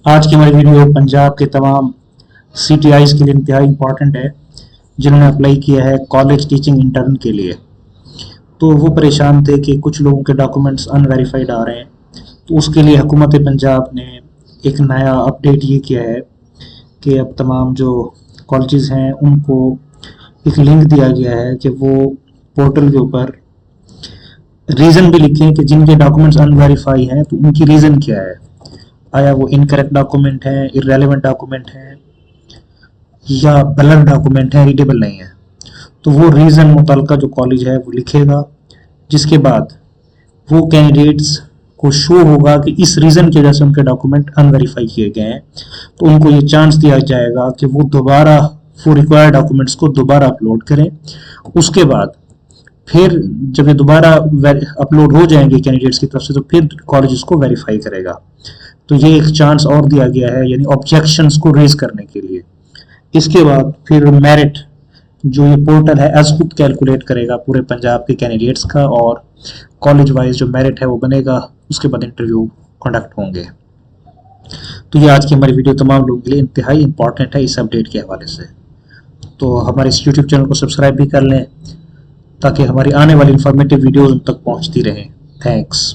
आज की हमारी वीडियो पंजाब के तमाम CTIs के लिए इंतहाई इम्पॉर्टेंट है जिन्होंने अप्लाई किया है कॉलेज टीचिंग इंटर्न के लिए। तो वो परेशान थे कि कुछ लोगों के डॉक्यूमेंट्स अनवेरिफाइड आ रहे हैं, तो उसके लिए हुकूमत पंजाब ने एक नया अपडेट ये किया है कि अब तमाम जो कॉलेजेस हैं उनको एक लिंक दिया गया है कि वो पोर्टल के ऊपर रीज़न भी लिखें कि जिनके डॉक्यूमेंट्स अनवेरीफाई हैं तो उनकी रीज़न क्या है। आया वो इनकरेक्ट डॉक्यूमेंट है, इरेलीवेंट डॉक्यूमेंट है या ब्लर डॉक्यूमेंट है, रीडेबल नहीं है। तो वो रीज़न मुतलका जो कॉलेज है वो लिखेगा, जिसके बाद वो कैंडिडेट्स को शो होगा कि इस रीज़न की वजह से उनके डॉक्यूमेंट अनवेरीफाई किए गए हैं। तो उनको ये चांस दिया जाएगा कि वो दोबारा वो रिक्वायर्ड डॉक्यूमेंट्स को दोबारा अपलोड करें। उसके बाद फिर जब ये दोबारा अपलोड हो जाएंगे कैंडिडेट्स की तरफ से, तो फिर कॉलेज इसको वेरीफाई करेगा। तो ये एक चांस और दिया गया है, यानी ऑब्जेक्शंस को रेज करने के लिए। इसके बाद फिर मेरिट जो ये पोर्टल है एज खुद कैलकुलेट करेगा पूरे पंजाब के कैंडिडेट्स का, और कॉलेज वाइज जो मेरिट है वो बनेगा। उसके बाद इंटरव्यू कंडक्ट होंगे। तो ये आज की हमारी वीडियो तमाम लोगों के लिए इंतहाई इंपॉर्टेंट है इस अपडेट के हवाले से। तो हमारे इस यूट्यूब चैनल को सब्सक्राइब भी कर लें ताकि हमारी आने वाली इंफॉर्मेटिव वीडियोस उन तक पहुंचती रहें। थैंक्स।